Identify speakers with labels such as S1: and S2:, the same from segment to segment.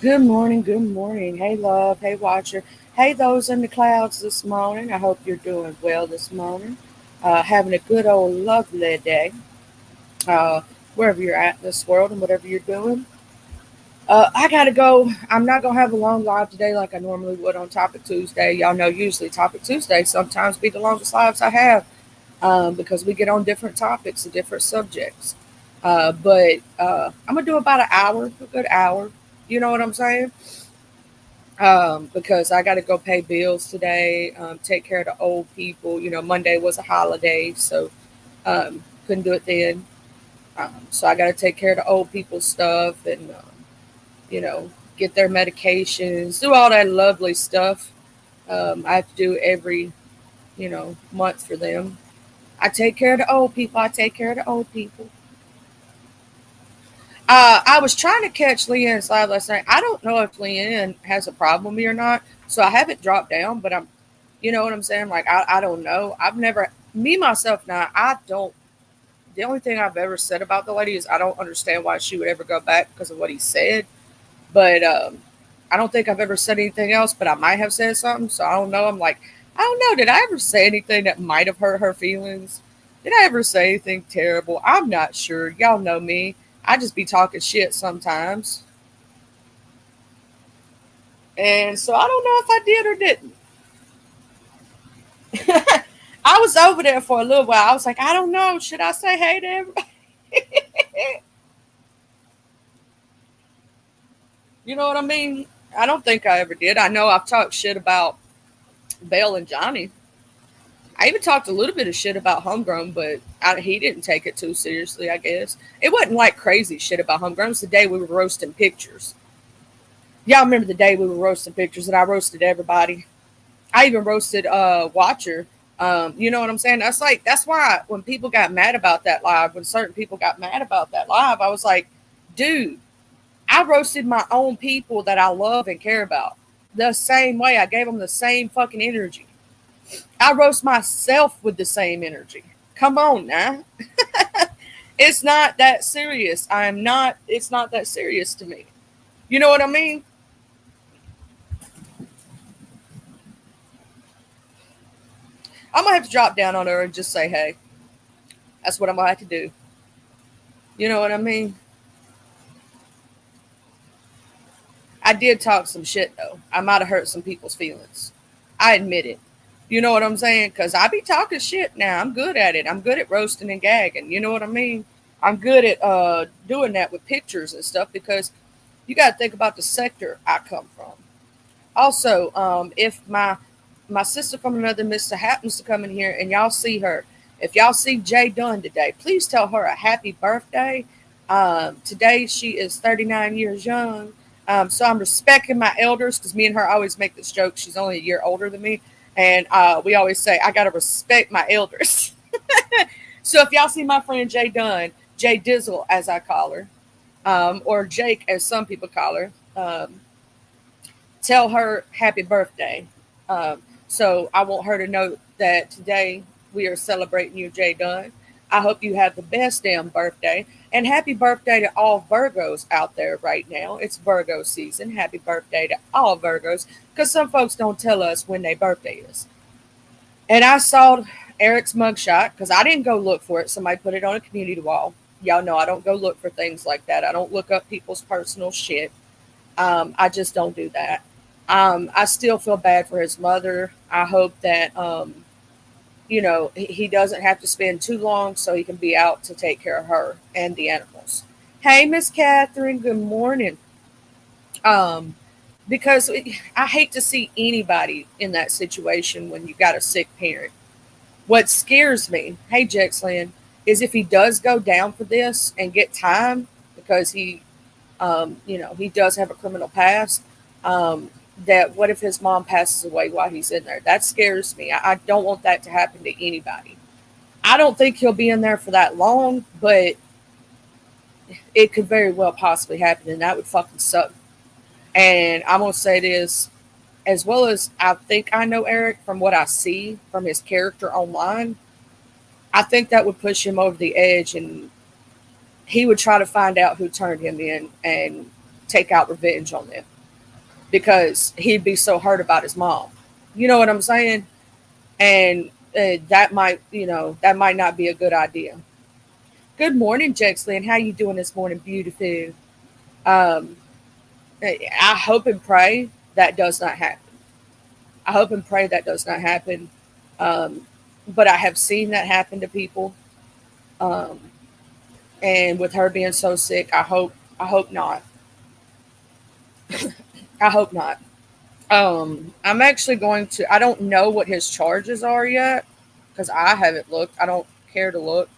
S1: Good morning, good morning. Hey, love. Hey, watcher. Hey, those in the clouds this morning. I hope you're doing well this morning. Having a good old lovely day, uh, wherever you're at in this world and whatever you're doing. I gotta go. I'm not gonna have a long live today like I normally would on Topic Tuesday. Y'all know usually Topic Tuesday sometimes be the longest lives I have because we get on different topics and different subjects. But I'm gonna do about an hour, a good hour. You know what I'm saying? Because I got to go pay bills today, take care of the old people. Monday was a holiday, so couldn't do it then. So I got to take care of the old people stuff and, you know, get their medications, do all that lovely stuff. I have to do every, month for them. I take care of the old people. I take care of the old people. I was trying to catch Leanne's live last night. I don't know if Leanne has a problem with me or not, so I haven't dropped down. But you know what I'm saying? Like I don't know. I've never me myself now. I don't. The only thing I've ever said about the lady is I don't understand why she would ever go back because of what he said. But I don't think I've ever said anything else. But I might have said something, so I don't know. I'm like I don't know. Did I ever say anything that might have hurt her feelings? Did I ever say anything terrible? I'm not sure. Y'all know me. I just be talking shit sometimes. And so I don't know if I did or didn't. I was over there for a little while. I was like, I don't know. Should I say hey to everybody? You know what I mean? I don't think I ever did. I know I've talked shit about Belle and Johnny. I even talked a little bit of shit about Homegrown, but he didn't take it too seriously, I guess. It wasn't like crazy shit about Homegrown. It was the day we were roasting pictures. Y'all remember the day we were roasting pictures and I roasted everybody? I even roasted Watcher. You know what I'm saying? That's why when people got mad about that live, when certain people got mad about that live, I was like, dude, I roasted my own people that I love and care about the same way. I gave them the same fucking energy. I roast myself with the same energy. Come on now. It's not that serious. It's not that serious to me. You know what I mean? I'm gonna have to drop down on her and just say, hey, that's what I'm gonna have to do. You know what I mean? I did talk some shit though. I might have hurt some people's feelings. I admit it. You know what I'm saying? Because I be talking shit now. I'm good at it. I'm good at roasting and gagging. You know what I mean? I'm good at doing that with pictures and stuff because you got to think about the sector I come from. Also, if my sister from another mister happens to come in here and y'all see her, if y'all see Jay Dunn today, please tell her a happy birthday. Today she is 39 years young. So I'm respecting my elders because me and her always make this joke. She's only a year older than me. And we always say, I got to respect my elders. So if y'all see my friend Jay Dunn, Jay Dizzle, as I call her, or Jake, as some people call her, tell her happy birthday. So I want her to know that today we are celebrating you, Jay Dunn. I hope you have the best damn birthday. And happy birthday to all Virgos out there right now. It's Virgo season. Happy birthday to all Virgos. Because some folks don't tell us when their birthday is. And I saw Eric's mugshot because I didn't go look for it. Somebody put it on a community wall. Y'all know I don't go look for things like that. I don't look up people's personal shit. I just don't do that. I still feel bad for his mother. I hope that he doesn't have to spend too long so he can be out to take care of her and the animals. Hey, Miss Catherine, good morning. Um, because I hate to see anybody in that situation when you got a sick parent. What scares me, hey Jexland, is if he does go down for this and get time because he does have a criminal past. Um, that what if his mom passes away while he's in there? That scares me. I don't want that to happen to anybody. I don't think he'll be in there for that long, but it could very well possibly happen, and that would fucking suck. And I'm gonna say this, as well as I think I know Eric from what I see from his character online, I think that would push him over the edge, and he would try to find out who turned him in and take out revenge on them. because he'd be so hurt about his mom. You know what I'm saying? And that might, that might not be a good idea. Good morning, Jexley, how you doing this morning, beautiful? Um, I hope and pray that does not happen. I hope and pray that does not happen. Um, but I have seen that happen to people. Um, and with her being so sick, I hope not. I hope not. I'm actually going to. I don't know what his charges are yet because I haven't looked. I don't care to look.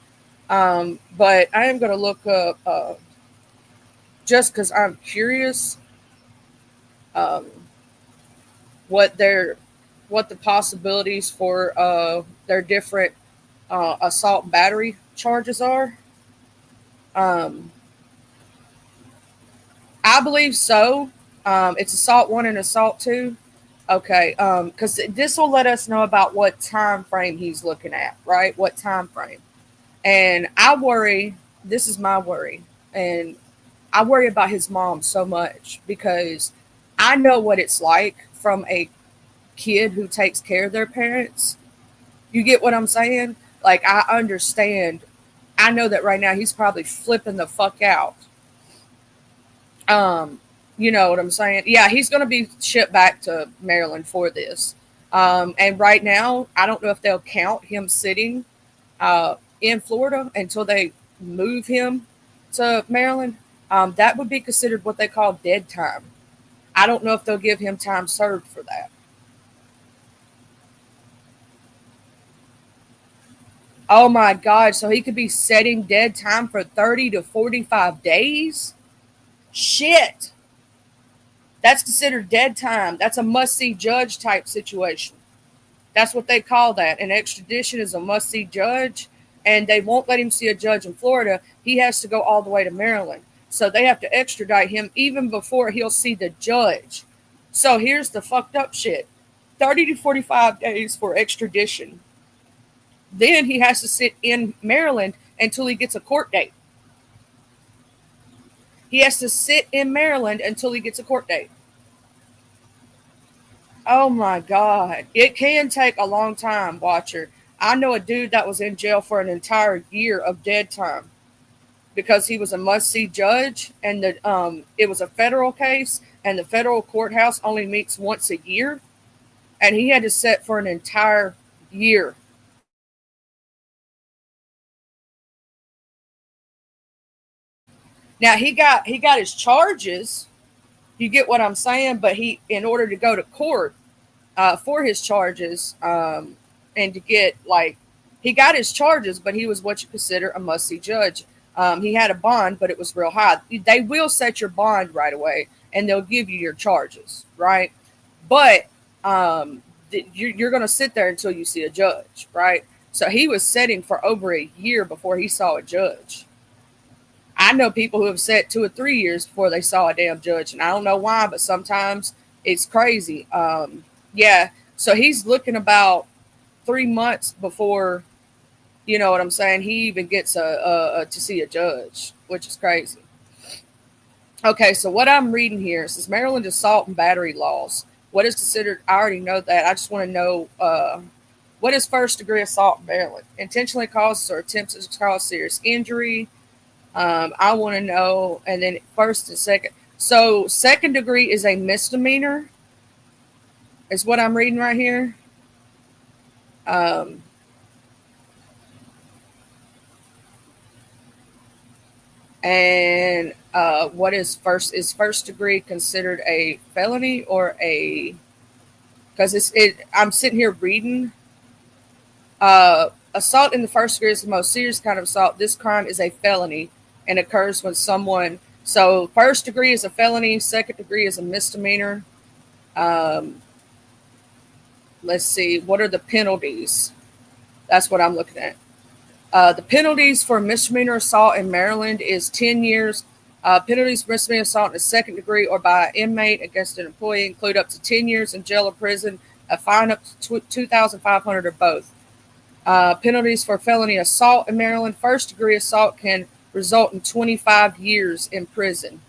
S1: But I am going to look up just because I'm curious um, what their what the possibilities for their different assault and battery charges are. Um, I believe so. It's assault one and assault two. Okay, because this will let us know about what time frame he's looking at, right? What time frame? And I worry. This is my worry, and I worry about his mom so much because I know what it's like from a kid who takes care of their parents. You get what I'm saying? Like I understand. I know that right now he's probably flipping the fuck out. Um, you know what I'm saying? Yeah, he's going to be shipped back to Maryland for this. And right now, I don't know if they'll count him sitting in Florida until they move him to Maryland. That would be considered what they call dead time. I don't know if they'll give him time served for that. Oh my God. So he could be setting dead time for 30 to 45 days? Shit. That's considered dead time. That's a must see judge type situation. That's what they call that. An extradition is a must see judge, and they won't let him see a judge in Florida. He has to go all the way to Maryland. So they have to extradite him even before he'll see the judge. So here's the fucked up shit 30 to 45 days for extradition. Then he has to sit in Maryland until he gets a court date. He has to sit in Maryland until he gets a court date. Oh my God. It can take a long time, Watcher. I know a dude that was in jail for an entire year of dead time because he was a must see judge and it was a federal case and the federal courthouse only meets once a year and he had to sit for an entire year. Now he got his charges. You get what I'm saying? But he, in order to go to court, for his charges and to get like he got his charges, but he was what you consider a must see judge. He had a bond, but it was real high. They will set your bond right away, and they'll give you your charges, right? But you're going to sit there until you see a judge, right? So he was sitting for over a year before he saw a judge. I know people who have sat 2 or 3 years before they saw a damn judge, and I don't know why, but sometimes it's crazy. Yeah, so he's looking about 3 months before, you know what I'm saying, he even gets to see a judge, which is crazy. Okay, so what I'm reading here says Maryland assault and battery laws. What is considered? I already know that. I just want to know what is first degree assault in Maryland? Intentionally causes or attempts to cause serious injury. I want to know, and then first and second. So second degree is a misdemeanor, is what I'm reading right here. Um, and what is first degree considered a felony or a? Because I'm sitting here reading. Assault in the first degree is the most serious kind of assault. This crime is a felony and occurs when someone. So first degree is a felony. Second degree is a misdemeanor. Um, let's see. What are the penalties? That's what I'm looking at. The penalties for misdemeanor assault in Maryland is 10 years. Penalties for misdemeanor assault in the second degree or by an inmate against an employee include up to 10 years in jail or prison, a fine up to $2,500 or both. Penalties for felony assault in Maryland, first degree assault can result in 25 years in prison.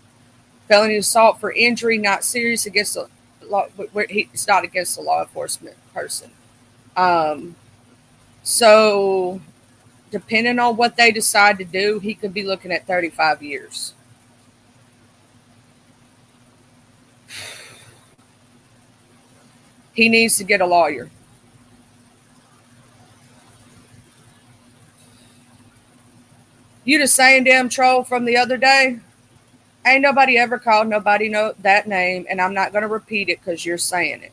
S1: Felony assault for injury not serious against He's not against a law enforcement person. Um, so depending on what they decide to do, he could be looking at 35 years. He needs to get a lawyer. You the same damn troll from the other day? Ain't nobody ever called nobody know that name, and I'm not going to repeat it because you're saying it.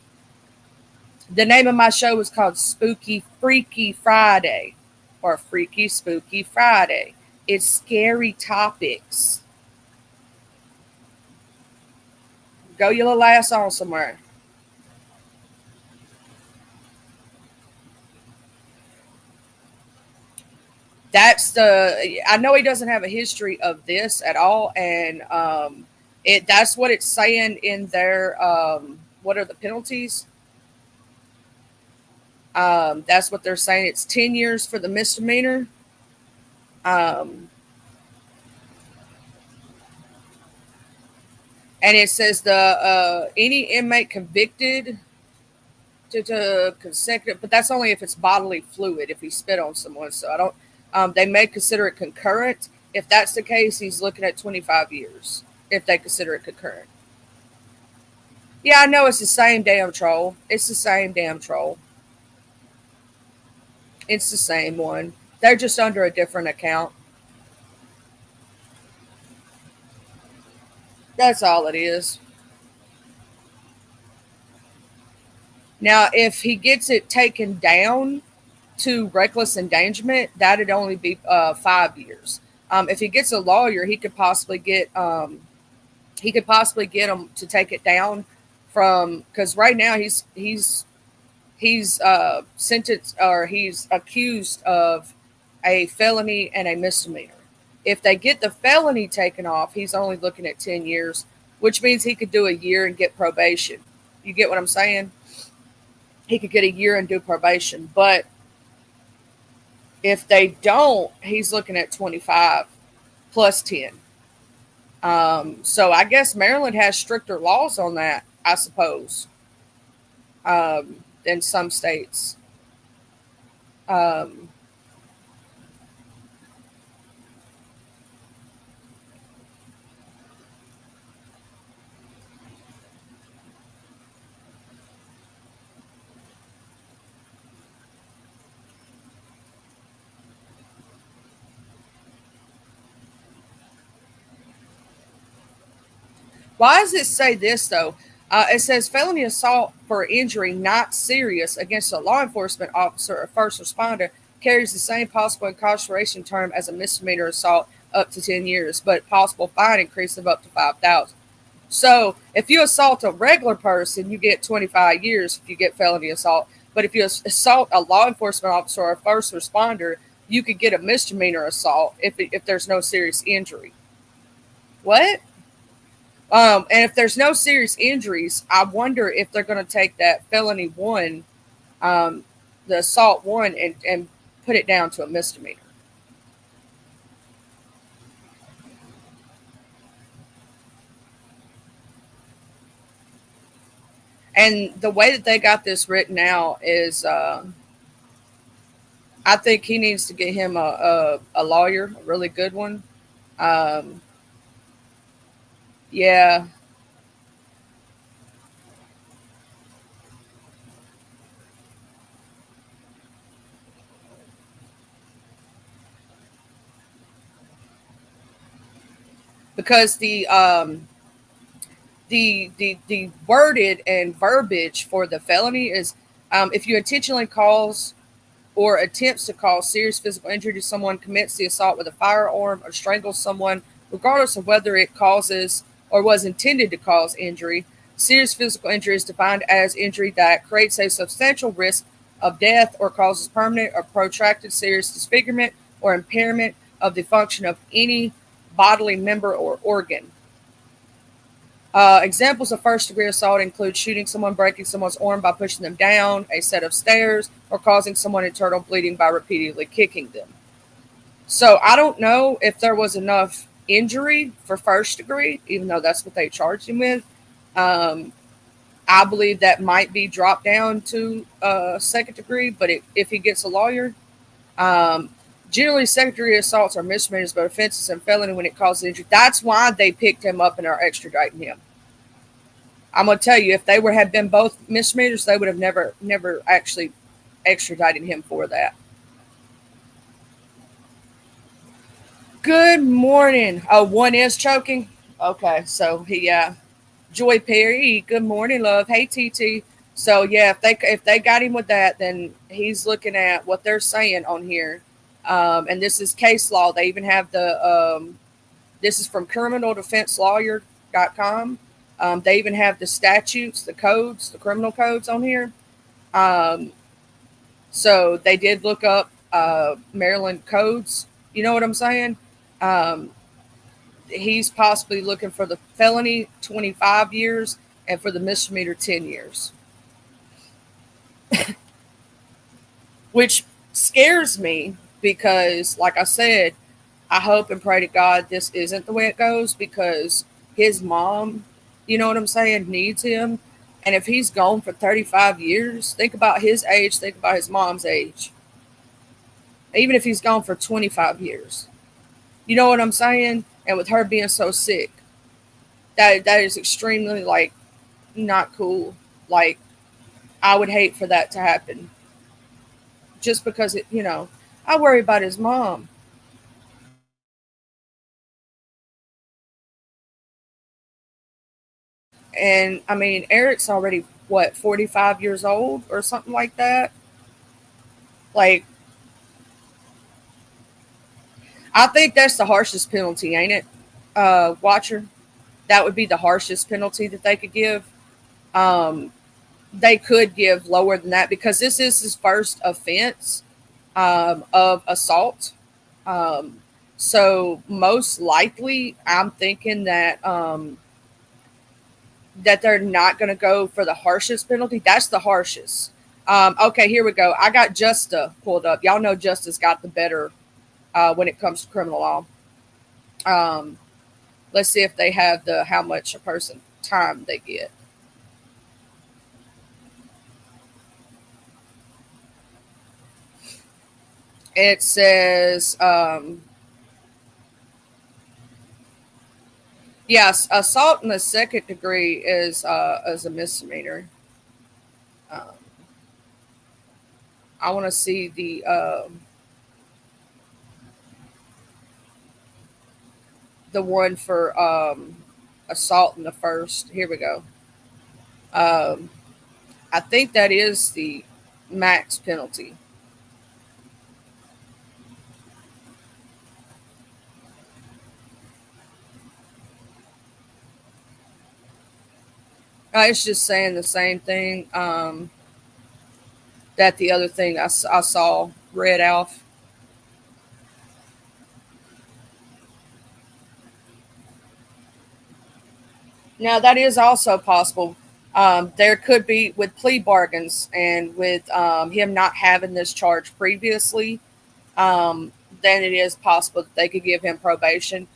S1: The name of my show is called Spooky Freaky Friday or Freaky Spooky Friday. It's scary topics. Go your little ass on somewhere. I know he doesn't have a history of this at all, and that's what it's saying in their what are the penalties. That's what they're saying. It's 10 years for the misdemeanor. um, and it says the any inmate convicted to consecutive, but that's only if it's bodily fluid, if he spit on someone. So I don't. They may consider it concurrent. If that's the case, he's looking at 25 years. If they consider it concurrent. Yeah, I know it's the same damn troll. It's the same damn troll. It's the same one. They're just under a different account. That's all it is. Now, if he gets it taken down to reckless endangerment, that'd only be 5 years. If he gets a lawyer, he could possibly get him to take it down from, because right now he's sentenced, or he's accused of a felony and a misdemeanor. If they get the felony taken off, he's only looking at 10 years, which means he could do a year and get probation. You get what I'm saying? He could get a year and do probation. But if they don't, he's looking at 25 plus 10. So I guess Maryland has stricter laws on that, I suppose, than some states. Um, Why does it say this though? It says felony assault for injury not serious against a law enforcement officer or first responder carries the same possible incarceration term as a misdemeanor assault up to 10 years, but possible fine increase of up to 5,000. So if you assault a regular person, you get 25 years if you get felony assault. But if you assault a law enforcement officer or a first responder, you could get a misdemeanor assault if there's no serious injury. What? And if there's no serious injuries, I wonder if they're going to take that felony one, um, the assault one, and put it down to a misdemeanor. And the way that they got this written out is, I think he needs to get him a lawyer, a really good one. Um, yeah, because the worded and verbiage for the felony is, if you intentionally cause or attempts to cause serious physical injury to someone, commits the assault with a firearm, or strangles someone, regardless of whether it causes or was intended to cause injury. Serious physical injury is defined as injury that creates a substantial risk of death or causes permanent or protracted serious disfigurement or impairment of the function of any bodily member or organ. Examples of first degree assault include shooting someone, breaking someone's arm by pushing them down a set of stairs, or causing someone internal bleeding by repeatedly kicking them. So I don't know if there was enough injury for first degree, even though that's what they charged him with. Um, I believe that might be dropped down to second degree, but if he gets a lawyer, um, generally second degree assaults are misdemeanors, but offenses and felony when it causes injury. That's why they picked him up and are extraditing him. I'm gonna tell you, if they had been both misdemeanors, they would have never actually extradited him for that. Good morning. Oh, one is choking. Okay, so Joy Perry. Good morning, love. Hey, TT. So yeah, if they got him with that, then he's looking at what they're saying on here, and this is case law. They even have this is from criminaldefenselawyer.com. They even have the statutes, the codes, the criminal codes on here. Um, so they did look up Maryland codes. You know what I'm saying? Um, he's possibly looking for the felony 25 years and for the misdemeanor 10 years, which scares me because, like I said, I hope and pray to God this isn't the way it goes because his mom, you know what I'm saying, needs him. And if he's gone for 35 years, think about his age, think about his mom's age. Even if he's gone for 25 years, you know what I'm saying? And with her being so sick, that is extremely like not cool. Like I would hate for that to happen just because I worry about his mom. And I mean, Eric's already what 45 years old or something like that. Like I think that's the harshest penalty, ain't it? Watcher, that would be the harshest penalty that they could give. Um, they could give lower than that because this is his first offense of assault. Um, so most likely, I'm thinking that they're not going to go for the harshest penalty. That's the harshest. Okay, here we go. I got Justa pulled up. Y'all know Justa's got the better when it comes to criminal law. Um, let's see if they have the how much a person time they get. It says, yes, assault in the second degree is a misdemeanor. Um, I want to see the one for assault in the first. Here we go. Um, I think that is the max penalty. It's just saying the same thing that the other thing I saw read off. Now, that is also possible. There could be with plea bargains and with him not having this charge previously, um, then it is possible that they could give him probation.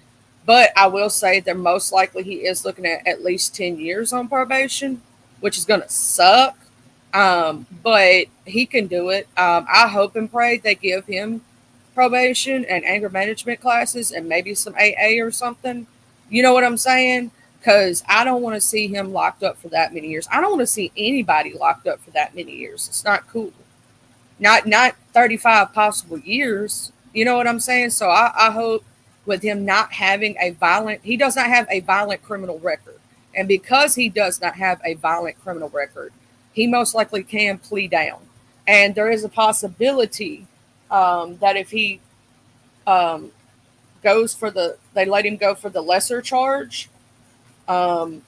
S1: But I will say that most likely he is looking at least 10 years on probation, which is going to suck. But he can do it. I hope and pray they give him probation and anger management classes and maybe some AA or something. You know what I'm saying? Because I don't want to see him locked up for that many years. I don't want to see anybody locked up for that many years. It's not cool. Not 35 possible years. You know what I'm saying? So I hope with him not having he does not have a violent criminal record. And because he does not have a violent criminal record, he most likely can plea down. And there is a possibility that if he um, they let him go for the lesser charge um,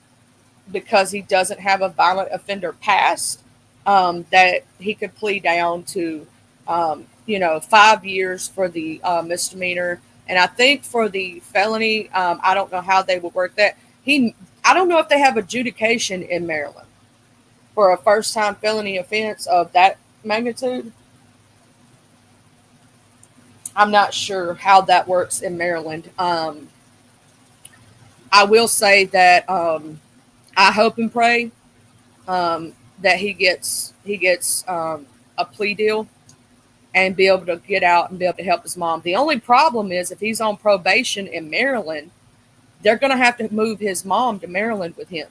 S1: because he doesn't have a violent offender past, that he could plead down to, 5 years for the misdemeanor. And I think for the felony, I don't know how they would work that. I don't know if they have adjudication in Maryland for a first time felony offense of that magnitude. I'm not sure how that works in Maryland. I will say that I hope and pray. that he gets a plea deal and be able to get out and be able to help his mom. The only problem is if he's on probation in Maryland, they're going to have to move his mom to Maryland with him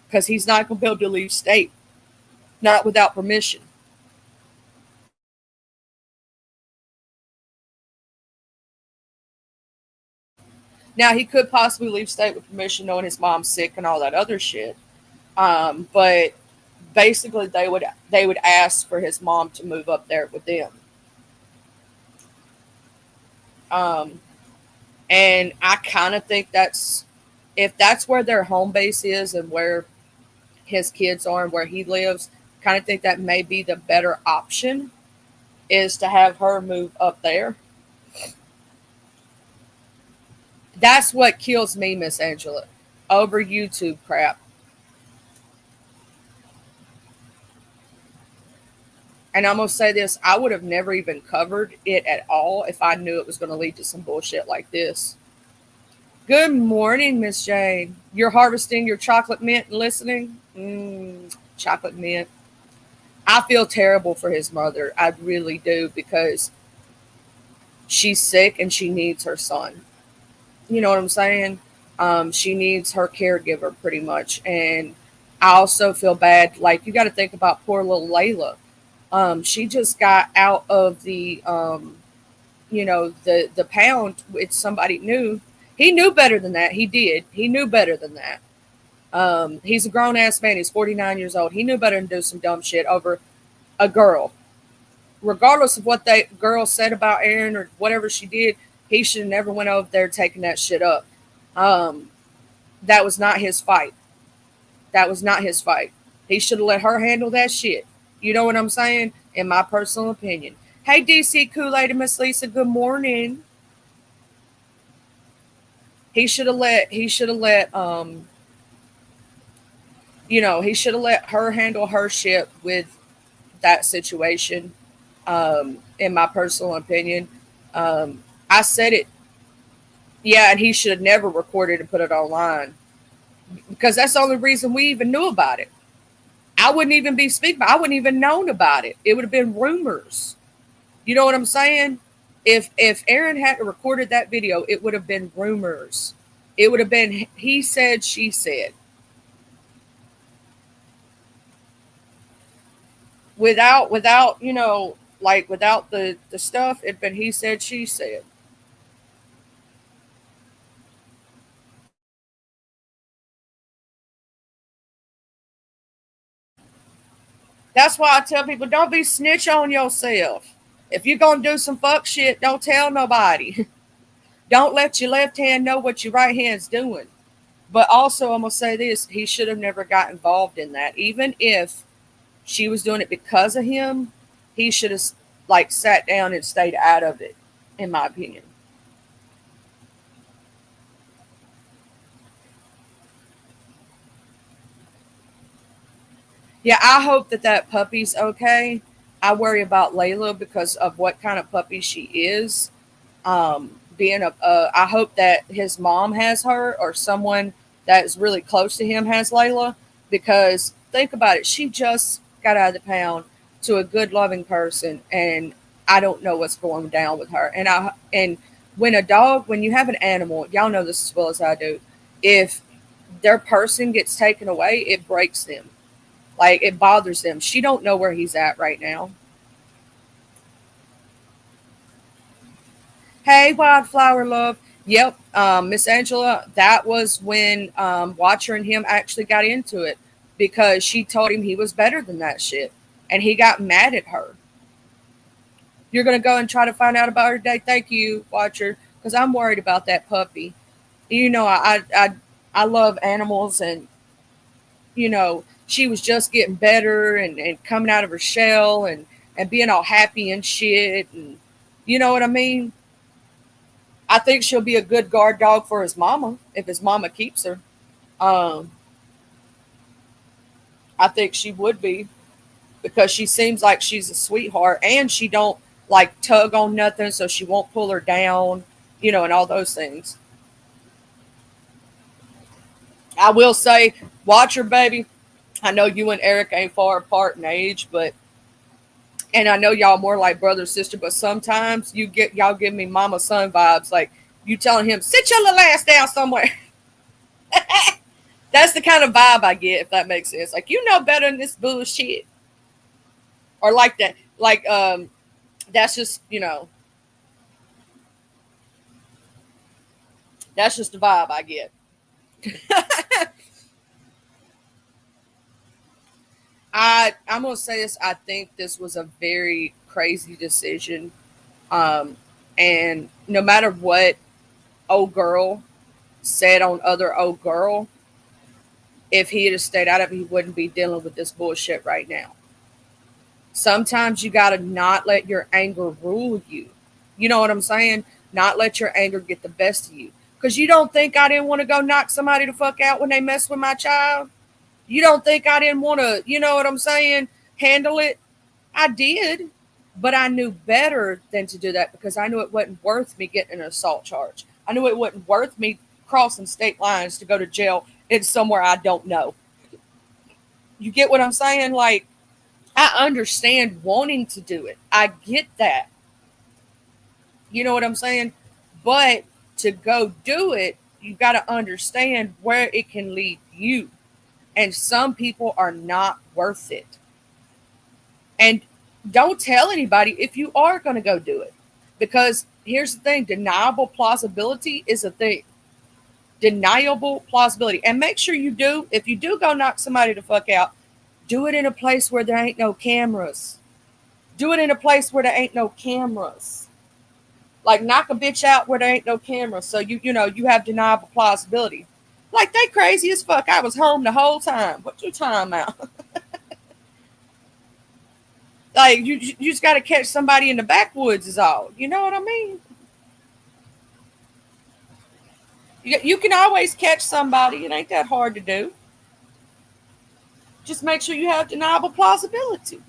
S1: because he's not going to be able to leave state, not without permission. Now he could possibly leave state with permission, knowing his mom's sick and all that other shit. But basically, they would ask for his mom to move up there with them. Um, and I kind of think that's if that's where their home base is and where his kids are and where he lives. Kind of think that may be the better option is to have her move up there. That's what kills me, Miss Angela, over YouTube crap. And I'm gonna say this: I would have never even covered it at all if I knew it was going to lead to some bullshit like this. Good morning, Miss Jane. You're harvesting your chocolate mint and listening. Chocolate mint. I feel terrible for his mother. I really do because she's sick and she needs her son. You know what I'm saying? She needs her caregiver pretty much. And I also feel bad. Like, you got to think about poor little Layla. She just got out of the pound with somebody new. He knew better than that. He did. He knew better than that. He's a grown ass man. He's 49 years old. He knew better than do some dumb shit over a girl. Regardless of what that girl said about Aaron or whatever she did, he should have never went over there taking that shit up. Um, that was not his fight. That was not his fight. He should have let her handle that shit. You know what I'm saying? In my personal opinion. Hey, DC Kool-Aid and Miss Lisa, good morning. He should have let her handle her shit with that situation. In my personal opinion. I said it. Yeah, and he should have never recorded and put it online because that's the only reason we even knew about it. I wouldn't even be speaking. I wouldn't even known about it. It would have been rumors. You know what I'm saying? If Aaron had recorded that video, it would have been rumors. It would have been he said, she said. Without like without the stuff, it'd been he said, she said. That's why I tell people don't be snitch on yourself. If you're gonna do some fuck shit, don't tell nobody. Don't let your left hand know what your right hand's doing. But also, I'm gonna say this: he should have never got involved in that. Even if she was doing it because of him, he should have like sat down and stayed out of it. In my opinion. Yeah, I hope that that puppy's okay. I worry about Layla because of what kind of puppy she is. I hope that his mom has her or someone that's really close to him has Layla because think about it. She just got out of the pound to a good, loving person, and I don't know what's going down with her. And when you have an animal, y'all know this as well as I do. If their person gets taken away, it breaks them. Like it bothers them. She don't know where he's at right now. Hey, Wildflower Love. Yep, Miss Angela, that was when Watcher and him actually got into it because she told him he was better than that shit. And he got mad at her. You're going to go and try to find out about her day? Thank you, Watcher, because I'm worried about that puppy. I love animals, and, she was just getting better and coming out of her shell and being all happy and shit. And you know what I mean? I think she'll be a good guard dog for his mama if his mama keeps her. Um, I think she would be because she seems like she's a sweetheart and she don't like tug on nothing, so she won't pull her down, and all those things. I will say, watch her, baby. I know you and Eric ain't far apart in age, but and I know y'all more like brother sister, but sometimes y'all give me mama son vibes, like you telling him sit your little ass down somewhere. That's the kind of vibe I get, if that makes sense. Like you know better than this bullshit, or like that, like that's just that's just the vibe I get. I'm gonna say this. I think this was a very crazy decision. Um, and no matter what old girl said on other old girl, if he had stayed out of it, he wouldn't be dealing with this bullshit right now. Sometimes you gotta not let your anger rule you. You know what I'm saying? Not let your anger get the best of you. Cause you don't think I didn't want to go knock somebody the fuck out when they mess with my child? You don't think I didn't want to, you know what I'm saying, handle it? I did, but I knew better than to do that because I knew it wasn't worth me getting an assault charge. I knew it wasn't worth me crossing state lines to go to jail in somewhere I don't know. You get what I'm saying? Like, I understand wanting to do it. I get that. You know what I'm saying? But to go do it, you got to understand where it can lead you. And some people are not worth it. And don't tell anybody if you are going to go do it. Because here's the thing, deniable plausibility is a thing. Deniable plausibility. And make sure you do, if you do go knock somebody the fuck out, do it in a place where there ain't no cameras. Do it in a place where there ain't no cameras. Like knock a bitch out where there ain't no cameras. So you have deniable plausibility. Like they crazy as fuck. I was home the whole time. What you talking about? Like you just got to catch somebody in the backwoods is all. You know what I mean? You can always catch somebody. It ain't that hard to do. Just make sure you have deniable plausibility.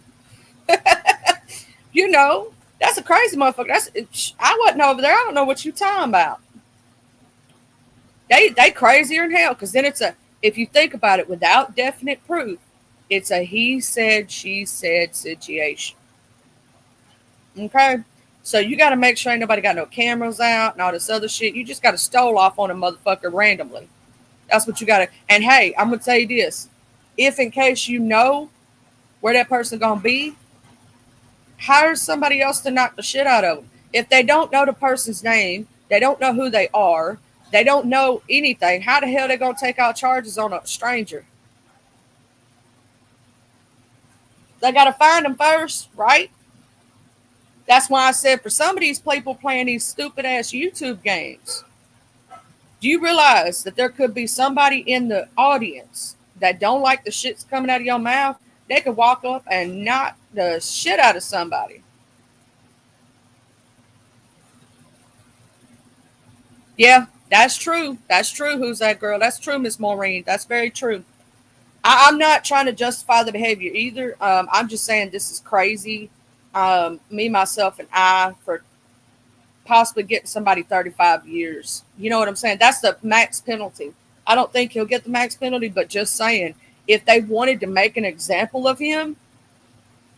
S1: You know, that's a crazy motherfucker. I wasn't over there. I don't know what you talking about. They crazier than hell because then it's a, if you think about it without definite proof, it's a he said she said situation. Okay. So you got to make sure ain't nobody got no cameras out and all this other shit. You just got to stole off on a motherfucker randomly. That's what you got to. And hey, I'm gonna tell you this: if in case you know where that person gonna be, hire somebody else to knock the shit out of them. If they don't know the person's name, they don't know who they are, they don't know anything. How the hell they gonna take out charges on a stranger? They got to find them first, right? That's why I said for some of these people playing these stupid ass YouTube games, do you realize that there could be somebody in the audience that don't like the shit's coming out of your mouth? They could walk up and knock the shit out of somebody. Yeah, that's true. That's true. Who's that girl? That's true, Miss Maureen. That's very true. I'm not trying to justify the behavior either. I'm just saying this is crazy. Me, myself, and I for possibly getting somebody 35 years. You know what I'm saying? That's the max penalty. I don't think he'll get the max penalty, but just saying, if they wanted to make an example of him,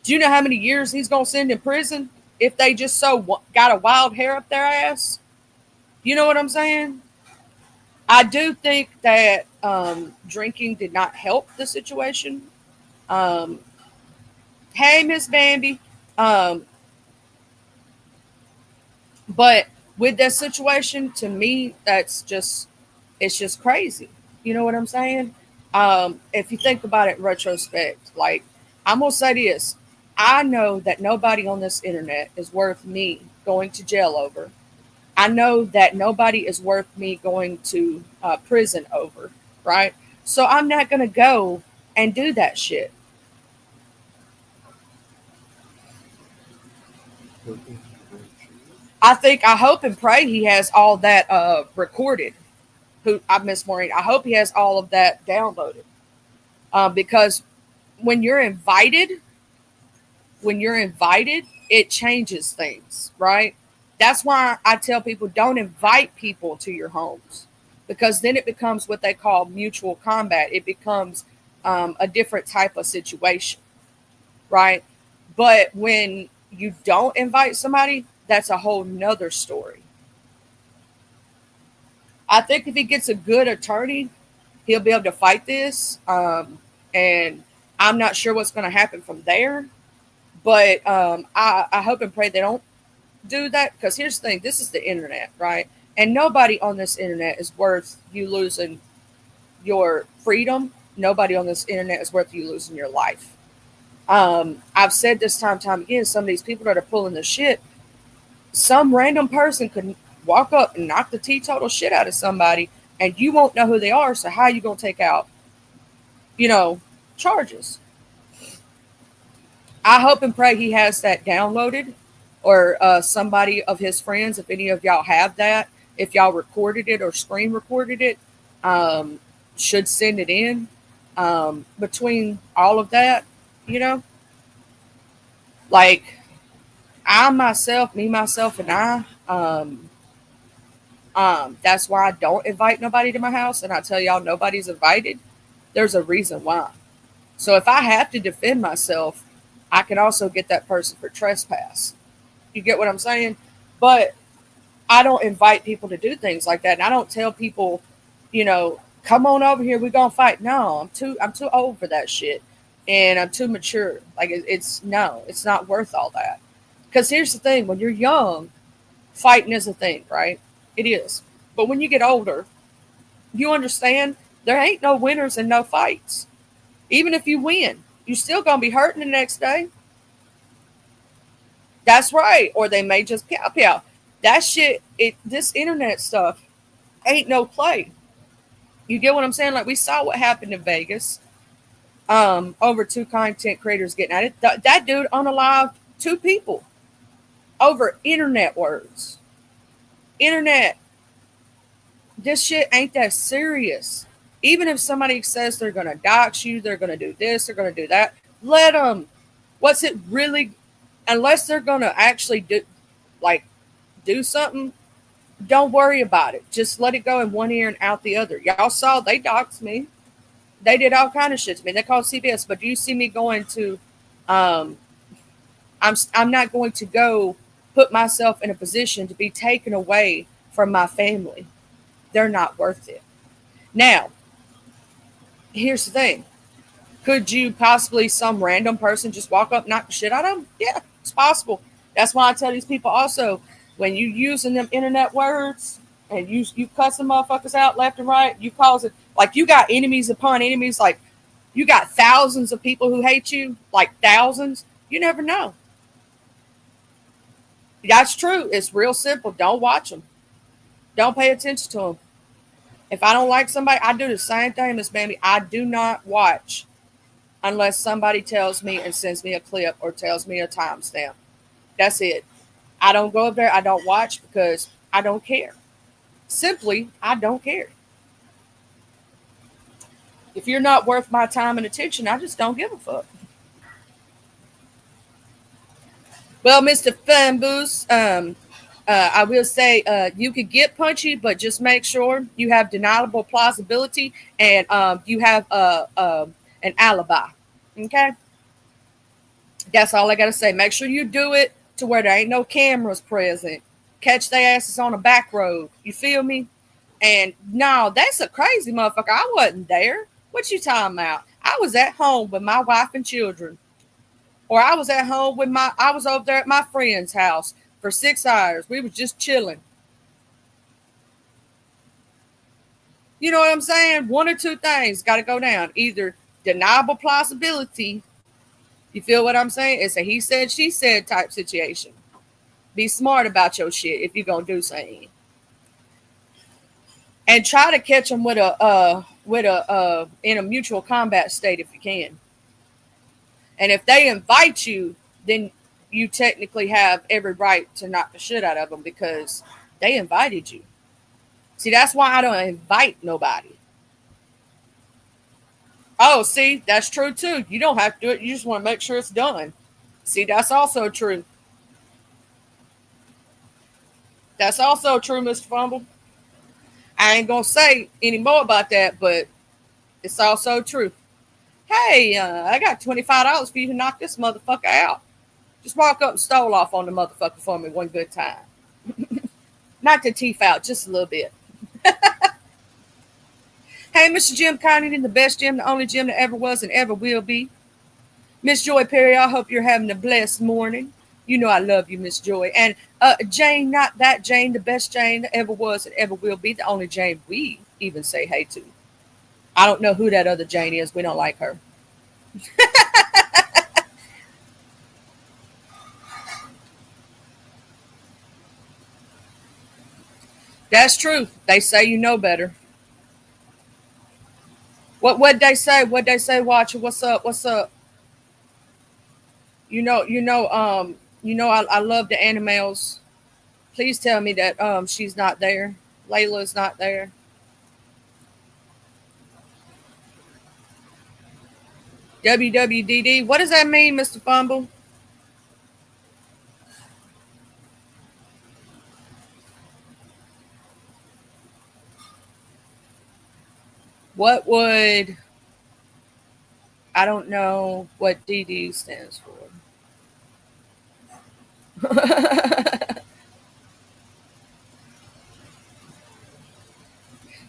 S1: do you know how many years he's going to send in prison if they just got a wild hair up their ass? You know what I'm saying? I do think that drinking did not help the situation. Um, hey, Miss Bambi. Um, but with that situation, to me, it's just crazy. You know what I'm saying? If you think about it in retrospect, like I'm gonna say this, I know that nobody on this internet is worth me going to jail over. I know that nobody is worth me going to prison over, right? So I'm not gonna go and do that shit. I hope and pray he has all that recorded. Who I Miss Maureen. I hope he has all of that downloaded. Because when you're invited, it changes things, right? That's why I tell people don't invite people to your homes because then it becomes what they call mutual combat. It becomes a different type of situation, right? But when you don't invite somebody, that's a whole nother story. I think if he gets a good attorney, he'll be able to fight this. And I'm not sure what's going to happen from there. But I hope and pray they don't do that, because here's the thing, this is the internet, right? And nobody on this internet is worth you losing your freedom. Nobody on this internet is worth you losing your life. I've said this time and time again, some of these people that are pulling the shit, some random person could walk up and knock the teetotal shit out of somebody, and you won't know who they are. So how are you going to take out, you know, charges? I hope and pray he has that downloaded, or somebody of his friends, if any of y'all have that, if y'all recorded it or screen recorded it, um, should send it in. Between all of that, you know, like I myself, me, myself, and I, that's why I don't invite nobody to my house. And I tell y'all, nobody's invited. There's a reason why. So if I have to defend myself, I can also get that person for trespass. You get what I'm saying? But I don't invite people to do things like that. And I don't tell people, come on over here, we're gonna fight. No, I'm too old for that shit. And I'm too mature. Like it's no, it's not worth all that. Because here's the thing, when you're young, fighting is a thing, right? It is. But when you get older, you understand there ain't no winners and no fights. Even if you win, you still gonna be hurting the next day. That's right. Or they may just pow pow. That shit, this internet stuff ain't no play. You get what I'm saying? Like we saw what happened in Vegas. Over two content creators getting at it. That dude unalived two people over internet words. Internet. This shit ain't that serious. Even if somebody says they're gonna dox you, they're gonna do this, they're gonna do that, let them. What's it really? Unless they're gonna actually like do something, don't worry about it. Just let it go in one ear and out the other. Y'all saw they doxed me. They did all kind of shit to me. They called CBS. But do you see me going to? Um, I'm not going to go put myself in a position to be taken away from my family. They're not worth it. Now, here's the thing. Could you possibly, some random person just walk up, knock the shit out of them? Yeah, it's possible. That's why I tell these people also, when you using them internet words and you cuss some motherfuckers out left and right, you cause it like you got enemies upon enemies, like you got thousands of people who hate you, like thousands. You never know. That's true. It's real simple. Don't watch them. Don't pay attention to them. If I don't like somebody, I do the same thing, Miss Bambi. I do not watch unless somebody tells me and sends me a clip or tells me a timestamp. That's it. I don't go up there. I don't watch because I don't care. Simply, I don't care. If you're not worth my time and attention, I just don't give a fuck. Well, Mr. Funboos, I will say you could get punchy, but just make sure you have deniable plausibility and you have an alibi. Okay? That's all I got to say. Make sure you do it to where there ain't no cameras present. Catch their asses on a back road. You feel me? And no, that's a crazy motherfucker. I wasn't there. What you talking about? I was at home with my wife and children. Or I was at home with I was over there at my friend's house for 6 hours. We was just chilling. You know what I'm saying? One or two things got to go down. Either deniable plausibility. You feel what I'm saying? It's a he said, she said type situation. Be smart about your shit if you're going to do something. And try to catch them in a mutual combat state if you can. And if they invite you, then you technically have every right to knock the shit out of them because they invited you. See, that's why I don't invite nobody. Oh, see, that's true too. You don't have to do it. You just want to make sure it's done. See, that's also true. That's also true, Mr. Fumble. I ain't going to say any more about that, but it's also true. Hey, I got $25 for you to knock this motherfucker out. Just walk up and stole off on the motherfucker for me one good time. Not the teeth out, just a little bit. Hey, Mr. Jim Conington, the best Jim, the only Jim that ever was and ever will be. Miss Joy Perry, I hope you're having a blessed morning. You know I love you, Miss Joy. And Jane, not that Jane, the best Jane that ever was and ever will be, the only Jane we even say hey to. I don't know who that other Jane is. We don't like her. That's true. They say you know better. What they say? What they say, Watcher? What's up? What's up? I love the animals. Please tell me that she's not there. Layla's not there. WWDD. What does that mean, Mr. Fumble? What would I don't know what DD stands for.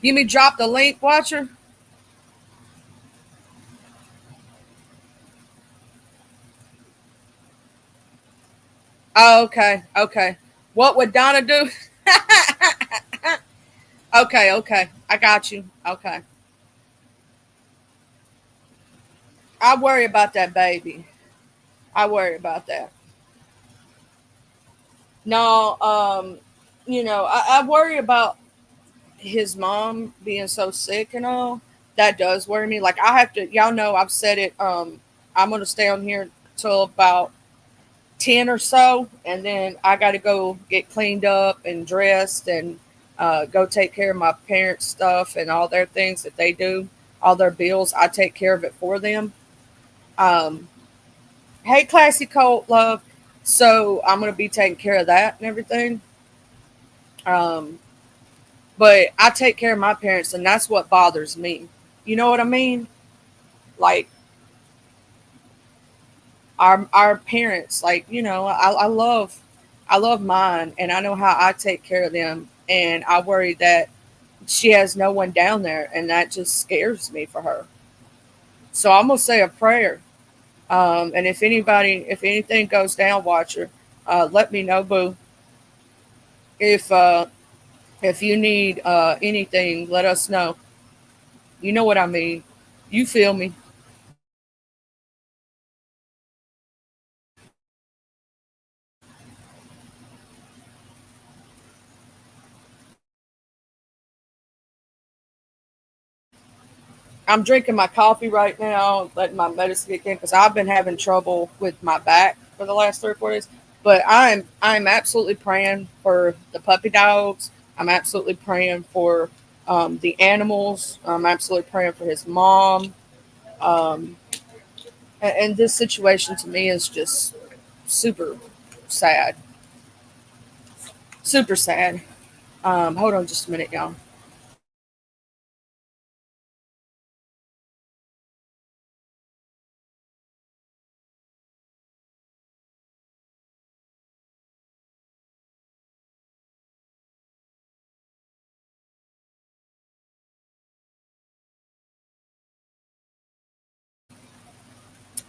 S1: You mean drop the link, Watcher? Oh, okay, okay. What would Donna do? Okay, okay. I got you. Okay. I worry about that baby. I worry about that. No, I worry about his mom being so sick and all. That does worry me. Like I have to, y'all know I've said it. I'm gonna stay on here till about 10 or so, and then I got to go get cleaned up and dressed and go take care of my parents' stuff and all their things that they do, all their bills. I take care of it for them. Um, hey, Classy Colt Love. So I'm going to be taking care of that and everything. Um, but I take care of my parents, and that's what bothers me. You know what I mean? Like our parents, like I love mine, and I know how I take care of them, and I worry that she has no one down there, and that just scares me for her. So I'm gonna say a prayer. And if anything goes down, Watcher, let me know, boo. If uh, if you need anything, let us know. You know what I mean. You feel me? I'm drinking my coffee right now, letting my medicine kick in because I've been having trouble with my back for the last 3 or 4 days. But I'm absolutely praying for the puppy dogs. I'm absolutely praying for the animals. I'm absolutely praying for his mom. Um, and this situation to me is just super sad, super sad. Hold on just a minute, y'all.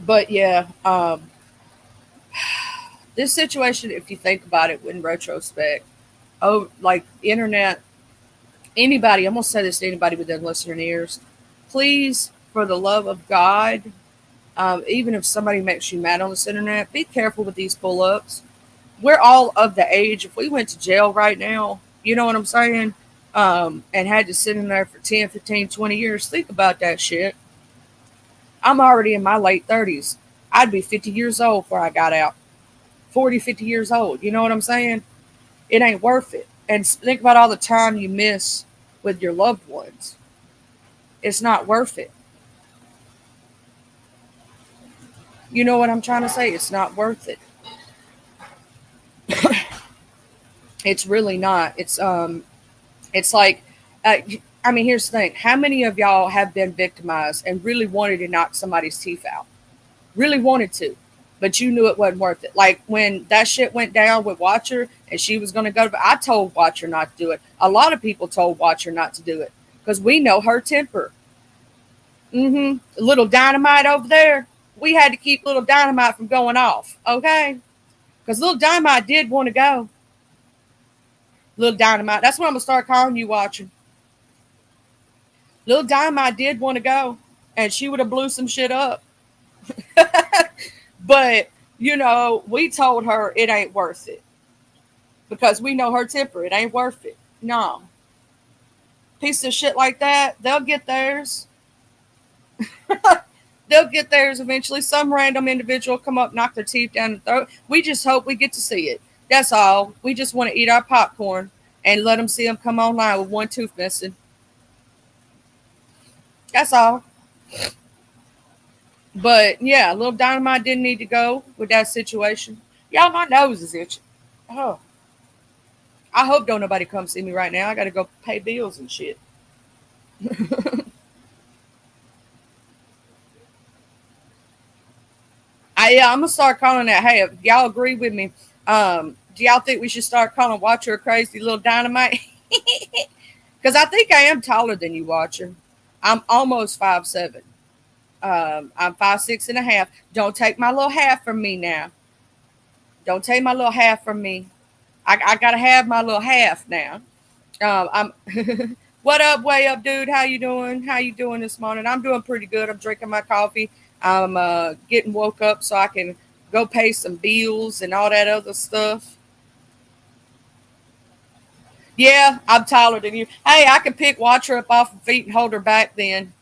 S1: But yeah, this situation, if you think about it in retrospect, oh, like internet, anybody, I'm gonna say this to anybody within listening ears, please, for the love of God, even if somebody makes you mad on this internet, be careful with these pull-ups. We're all of the age. If we went to jail right now, you know what I'm saying, and had to sit in there for 10, 15, 20 years, think about that shit. I'm already in my late 30s. I'd be 50 years old before I got out. 40, 50 years old. You know what I'm saying? It ain't worth it. And think about all the time you miss with your loved ones. It's not worth it. You know what I'm trying to say? It's not worth it. It's really not. It's like uh, I mean, here's the thing. How many of y'all have been victimized and really wanted to knock somebody's teeth out? Really wanted to, but you knew it wasn't worth it. Like when that shit went down with Watcher and she was going to go, I told Watcher not to do it. A lot of people told Watcher not to do it because we know her temper. Little Dynamite over there. We had to keep Little Dynamite from going off, okay? Because Little Dynamite did want to go. Little Dynamite. That's what I'm going to start calling you, Watcher. Little Dynamite did want to go, and she would have blew some shit up. But, you know, we told her it ain't worth it. Because we know her temper. It ain't worth it. No. Piece of shit like that, they'll get theirs. They'll get theirs eventually. Some random individual come up, knock their teeth down the throat. We just hope we get to see it. That's all. We just want to eat our popcorn and let them see them come online with one tooth missing. That's all. But yeah, Little Dynamite didn't need to go with that situation. Y'all, my nose is itching. Oh, I hope don't nobody come see me right now. I got to go pay bills and shit. I'm gonna start calling that. Hey, if y'all agree with me, do y'all think we should start calling Watcher a crazy little Dynamite? Because I think I am taller than you, Watcher. I'm almost 5'7". I'm 5'6.5". Don't take my little half from me now. Don't take my little half from me. I gotta have my little half now. I'm. What up, way up, dude? How you doing? How you doing this morning? I'm doing pretty good. I'm drinking my coffee. I'm getting woke up so I can go pay some bills and all that other stuff. Yeah, I'm taller than you. Hey, I can pick Watcher up off her feet and hold her back then.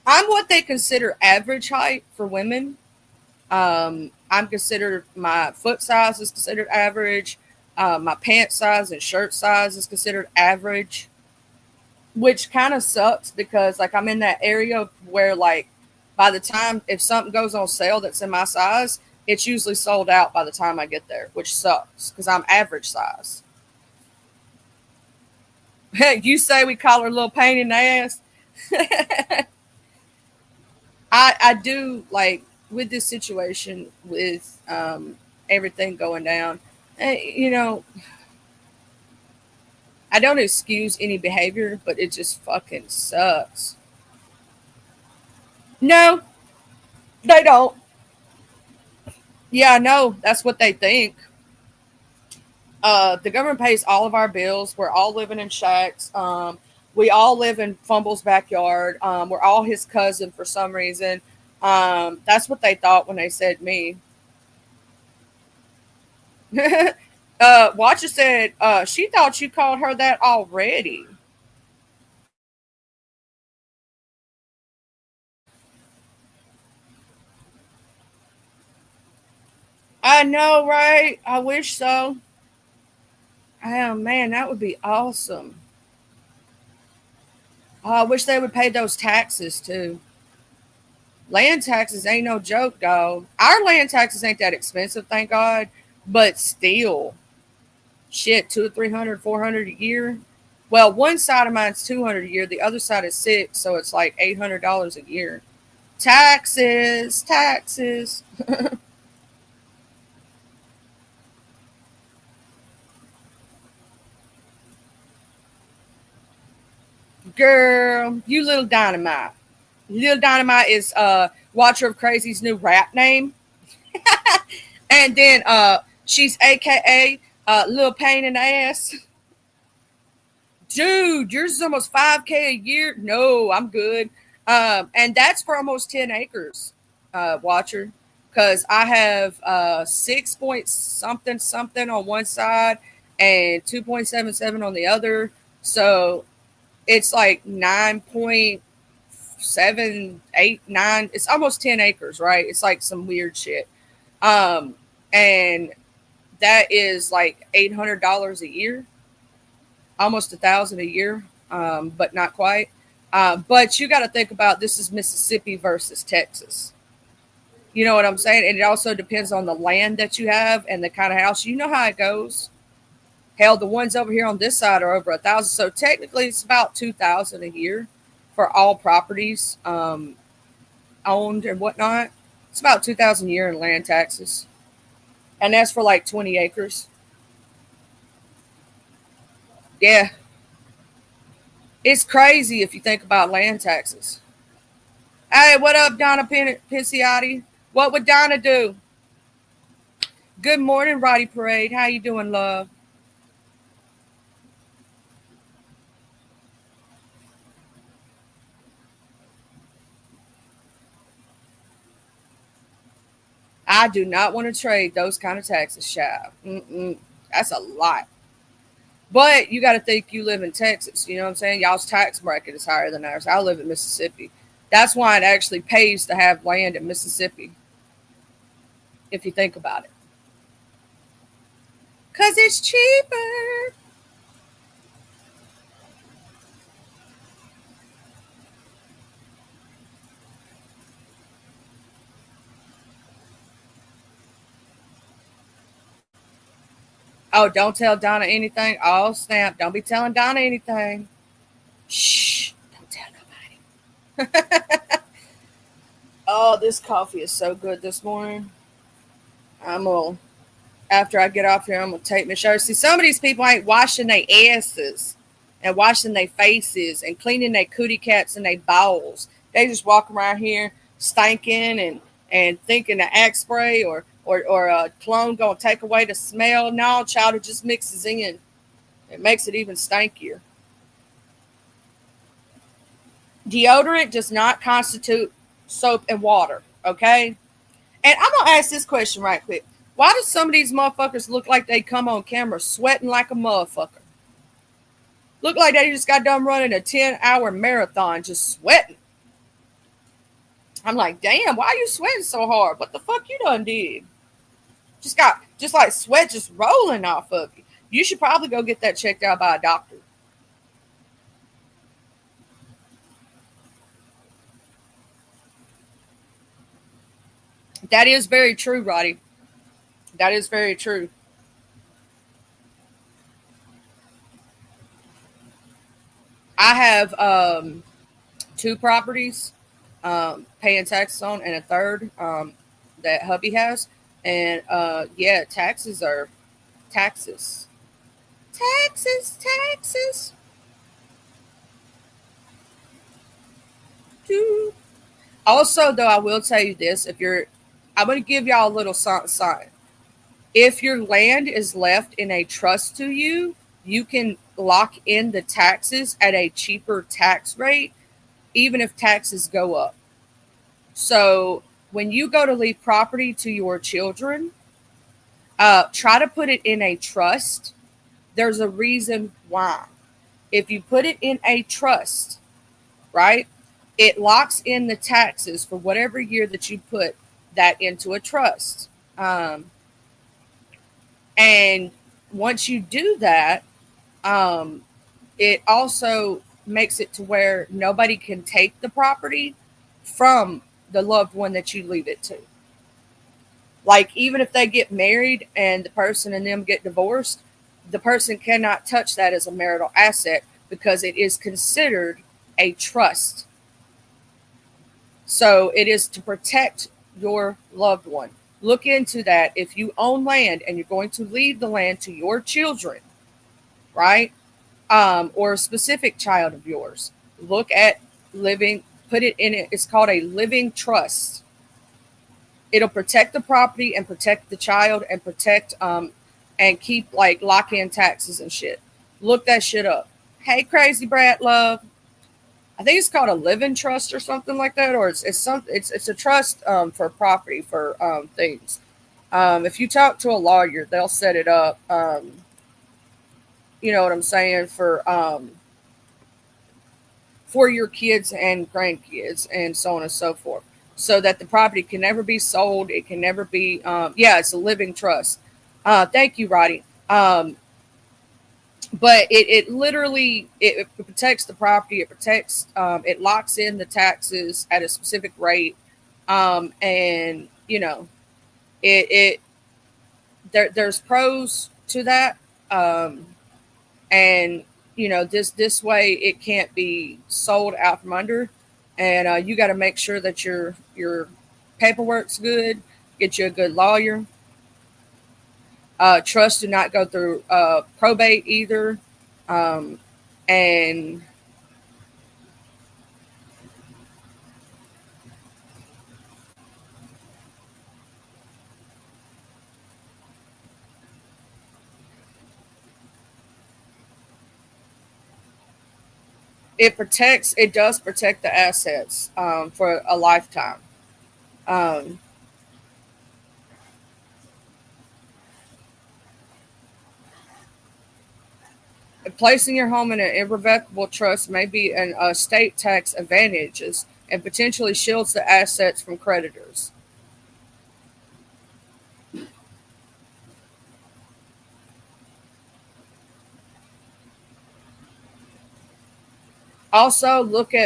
S1: I'm what they consider average height for women. I'm considered, my foot size is considered average. My pant size and shirt size is considered average, which kind of sucks because like I'm in that area where like by the time if something goes on sale that's in my size, it's usually sold out by the time I get there, which sucks because I'm average size. You say we call her a little pain in the ass. I do like with this situation with everything going down. You know, I don't excuse any behavior, but it just fucking sucks. No, they don't. Yeah, I know. That's what they think. The government pays all of our bills. We're all living in shacks. We all live in Fumble's backyard. We're all his cousin for some reason. That's what they thought when they said me. Watcher said she thought you called her that already. I know, right? I wish so. Oh man, that would be awesome. Oh, I wish they would pay those taxes too. Land taxes ain't no joke, dog. Our land taxes ain't that expensive, thank God. But still, shit, 200, 300, 400 a year. Well, one side of mine's 200 a year. The other side is six, so it's like $800 a year. Taxes, taxes. Girl, you little dynamite. Little Dynamite is Watcher of Crazy's new rap name. And then she's AKA Little Pain in the Ass. Dude, yours is almost 5K a year. No, I'm good. And that's for almost 10 acres, Watcher. Because I have 6 point something something on one side and 2.77 on the other. So it's like 9.789. It's almost 10 acres, right? It's like some weird shit. Um, and that is like $800 a year, almost 1,000 a year, but not quite. But you got to think about this is Mississippi versus Texas. You know what I'm saying? And it also depends on the land that you have and the kind of house. You know how it goes. Hell, the ones over here on this side are over 1,000. So technically, it's about 2,000 a year for all properties owned and whatnot. It's about 2,000 a year in land taxes, and that's for like 20 acres. Yeah, it's crazy if you think about land taxes. Hey, what up, Donna Pinciotti? What would Donna do? Good morning, Roddy Parade. How you doing, love? I do not want to trade those kind of taxes, child. That's a lot. But you got to think you live in Texas. You know what I'm saying? Y'all's tax bracket is higher than ours. I live in Mississippi. That's why it actually pays to have land in Mississippi, if you think about it. Because it's cheaper. Oh, don't tell Donna anything. Oh, snap. Don't be telling Donna anything. Shh. Don't tell nobody. Oh, this coffee is so good this morning. I'm going to, after I get off here, I'm going to take my shirt. See, some of these people ain't washing their asses and washing their faces and cleaning their cootie cats and their bowels. They just walk around here stinking and thinking the axe spray or a cologne going to take away the smell. No, child, it just mixes in. It makes it even stinkier. Deodorant does not constitute soap and water, okay? And I'm gonna ask this question right quick. Why do some of these motherfuckers look like they come on camera sweating like a motherfucker? Look like they just got done running a 10-hour marathon, just sweating. I'm like, damn, why are you sweating so hard? What the fuck you done did? Just like sweat just rolling off of you. You should probably go get that checked out by a doctor. That is very true, Roddy. That is very true. I have two properties paying taxes on, and a third that hubby has. And yeah, taxes are taxes, taxes, taxes. Doo. Also, though, I will tell you this: if you're, I'm going to give y'all a little sign. If your land is left in a trust to you, you can lock in the taxes at a cheaper tax rate, even if taxes go up. So when you go to leave property to your children, try to put it in a trust. There's a reason why. If you put it in a trust, right, it locks in the taxes for whatever year that you put that into a trust. And once you do that, um, it also makes it to where nobody can take the property from the loved one that you leave it to. Like, even if they get married and the person and them get divorced, the person cannot touch that as a marital asset because it is considered a trust. So it is to protect your loved one. Look into that. If you own land and you're going to leave the land to your children, right? Or a specific child of yours, look at living, put it in it. It's called a living trust. It'll protect the property and protect the child and protect and keep like lock in taxes and shit. Look that shit up. Hey, crazy brat love. I think it's called a living trust or something like that, or it's a trust for property for things. If you talk to a lawyer, they'll set it up. You know what I'm saying, for your kids and grandkids and so on and so forth, so that the property can never be sold. It can never be. Yeah, it's a living trust. Thank you, Roddy. But it literally it protects the property. It protects. It locks in the taxes at a specific rate, and it there's pros to that, um, and this way it can't be sold out from under, and you got to make sure that your paperwork's good. Get you a good lawyer. Trust do not go through probate either, um, and it does protect the assets for a lifetime. Um, Placing your home in an irrevocable trust may be an estate tax advantages and potentially shields the assets from creditors. Also,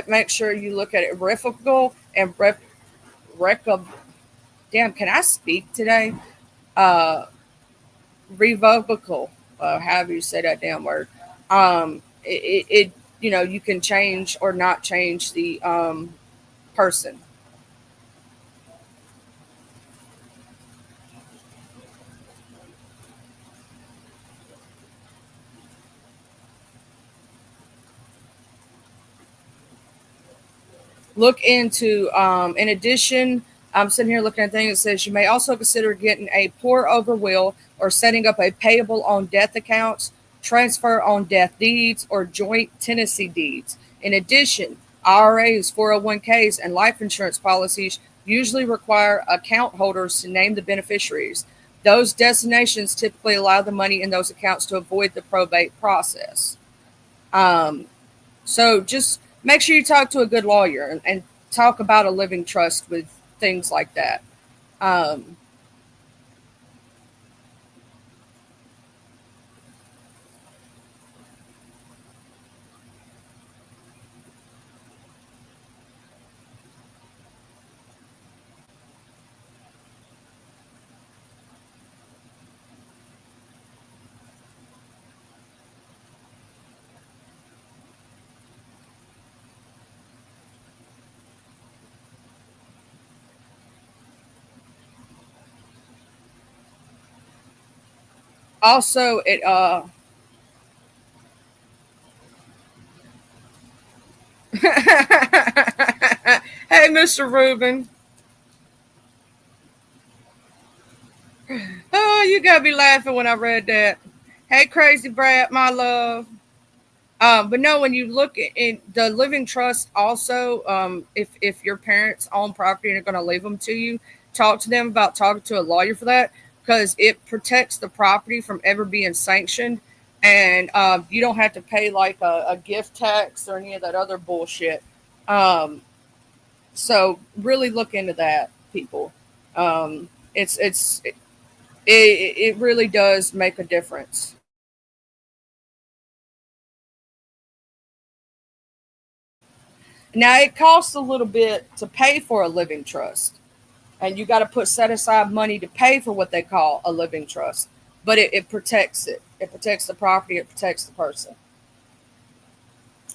S1: make sure you look at irrevocable and rec, damn, can I speak today? Uh, Revocable, however you say that damn word. You can change or not change the person. Look into, in addition, I'm sitting here looking at things that says you may also consider getting a pour over will or setting up a payable on death accounts, transfer on death deeds, or joint tenancy deeds. In addition, IRAs, 401ks, and life insurance policies usually require account holders to name the beneficiaries. Those designations typically allow the money in those accounts to avoid the probate process. Um, so just make sure you talk to a good lawyer and talk about a living trust with things like that. Um, Also, it hey, Mr. Rubin. Oh, you gotta be laughing when I read that. Hey, crazy brat, my love. But no, when you look in the living trust, also, if your parents own property and are going to leave them to you, talk to them about talking to a lawyer for that because it protects the property from ever being sanctioned, and you don't have to pay like a gift tax or any of that other bullshit. Um, so really look into that, people. It really does make a difference. Now it costs a little bit to pay for a living trust, and you got to put set aside money to pay for what they call a living trust. But it protects it. It protects the property. It protects the person.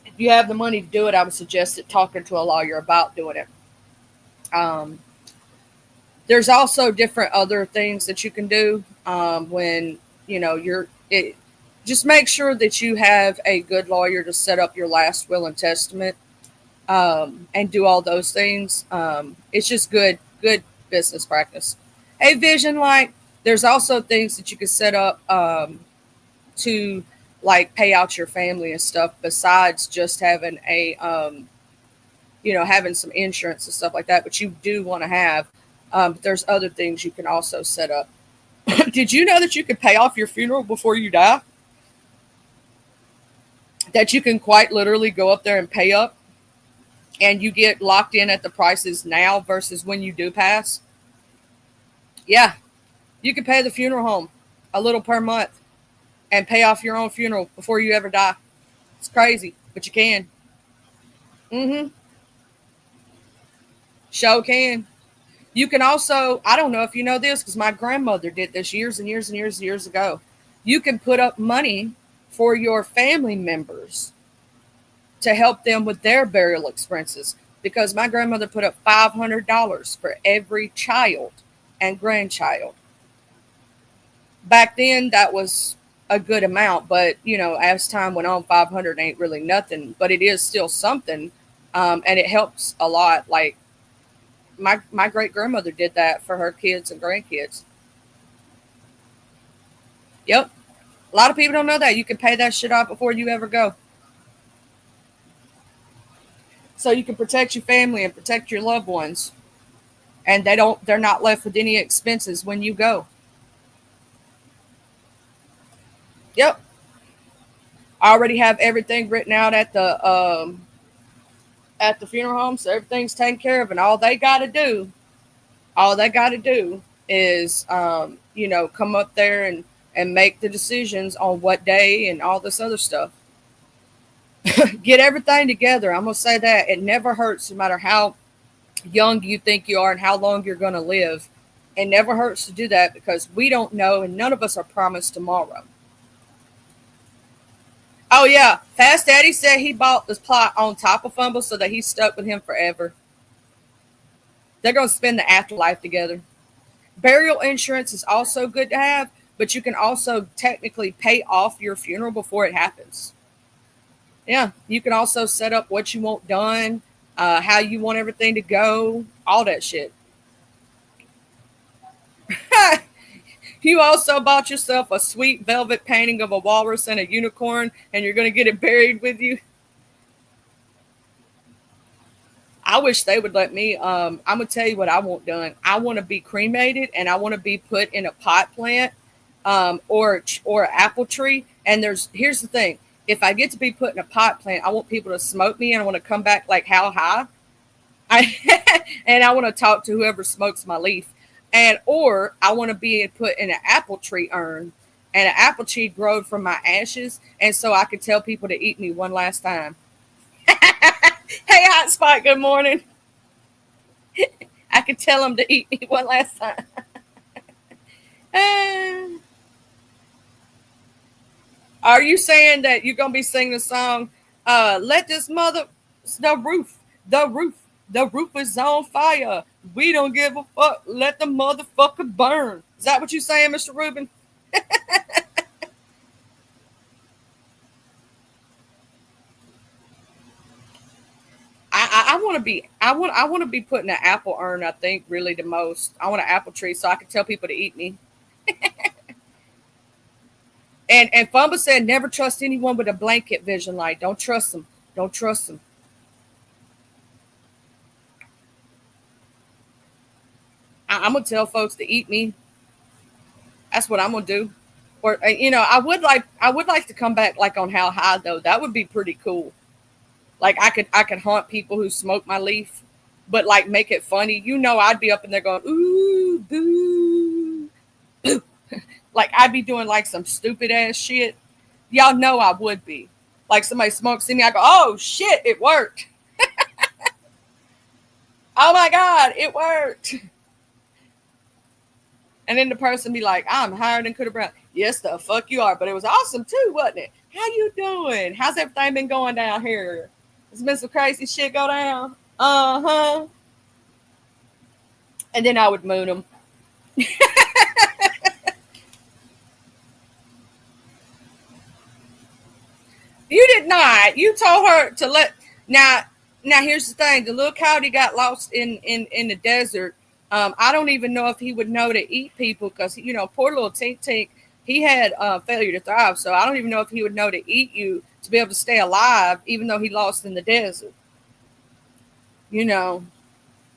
S1: If you have the money to do it, I would suggest it talking to a lawyer about doing it. Um, there's also different other things that you can do when you're it. Just make sure that you have a good lawyer to set up your last will and testament and do all those things. It's just good business practice. A vision like there's also things that you can set up to like pay out your family and stuff besides just having having some insurance and stuff like that. But you do want to have. But there's other things you can also set up. Did you know that you could pay off your funeral before you die? That you can quite literally go up there and pay up and you get locked in at the prices now versus when you do pass. Yeah, you can pay the funeral home a little per month and pay off your own funeral before you ever die. It's crazy, but you can. Mm-hmm. Show can. You can also, I don't know if you know this because my grandmother did this years and years and years and years ago. You can put up money for your family members to help them with their burial expenses, because my grandmother put up $500 for every child and grandchild. Back then, that was a good amount, but as time went on, 500 ain't really nothing, but it is still something, and it helps a lot. Like my great grandmother did that for her kids and grandkids. Yep, a lot of people don't know that you can pay that shit off before you ever go, so you can protect your family and protect your loved ones, and they're not left with any expenses when you go. Yep, I already have everything written out at the funeral home, so everything's taken care of, and all they got to do is come up there and make the decisions on what day and all this other stuff. Get everything together. I'm gonna say that it never hurts, no matter how young you think you are and how long you're gonna live. It never hurts to do that, because we don't know, and none of us are promised tomorrow. Oh yeah, Fast Daddy said he bought this plot on top of Fumble so that he's stuck with him forever. They're gonna spend the afterlife together. Burial insurance is also good to have, but you can also technically pay off your funeral before it happens. Yeah, you can also set up what you want done, how you want everything to go, all that shit. You also bought yourself a sweet velvet painting of a walrus and a unicorn, and you're going to get it buried with you. I wish they would let me. I'm gonna tell you what I want done. I want to be cremated, and I want to be put in a pot plant, or apple tree. And here's the thing: if I get to be put in a pot plant, I want people to smoke me, and I want to come back like how high. And I want to talk to whoever smokes my leaf, or I want to be put in an apple tree urn, and an apple tree growed from my ashes, and so I could tell people to eat me one last time. Hey, Hot Spot, good morning. I could tell them to eat me one last time. Uh, are you saying that you're going to be singing the song, let this mother, the roof, the roof, the roof is on fire. We don't give a fuck. Let the motherfucker burn. Is that what you're saying, Mr. Rubin? I want to be I want to be put in an apple urn. I think really the most. I want an apple tree so I can tell people to eat me. And Fumba said never trust anyone with a blanket vision light. Don't trust them. Don't trust them. I'm gonna tell folks to eat me. That's what I'm gonna do. Or I would like to come back like on How High though. That would be pretty cool. Like I could haunt people who smoke my leaf, but like make it funny. I'd be up in there going ooh boo boo. Like I'd be doing like some stupid ass shit. Y'all know I would be. Like somebody smokes see me, I go, oh shit, it worked. Oh my god, it worked. And then the person be like, I'm higher than Coulda Brown. Yes, the fuck you are. But it was awesome too, wasn't it? How you doing? How's everything been going down here? There's been some crazy shit go down. Uh-huh. And then I would moon them. You did not. You told her to let now. Now here's the thing: the little coyote got lost in the desert. I don't even know if he would know to eat people because poor little Tink Tink. He had failure to thrive, so I don't even know if he would know to eat you to be able to stay alive, even though he lost in the desert. You know,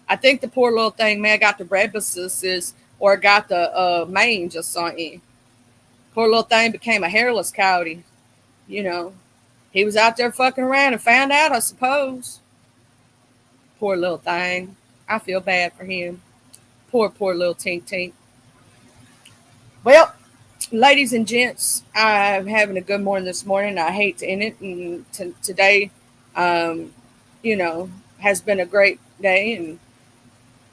S1: I think the poor little thing may have got the rabies or got the mange or something. Poor little thing became a hairless coyote. You know, he was out there fucking around and found out, I suppose. Poor little thing. I feel bad for him. Poor little Tink Tink. Well, ladies and gents, I'm having a good morning this morning. I hate to end it. And today, um, you know, has been a great day. And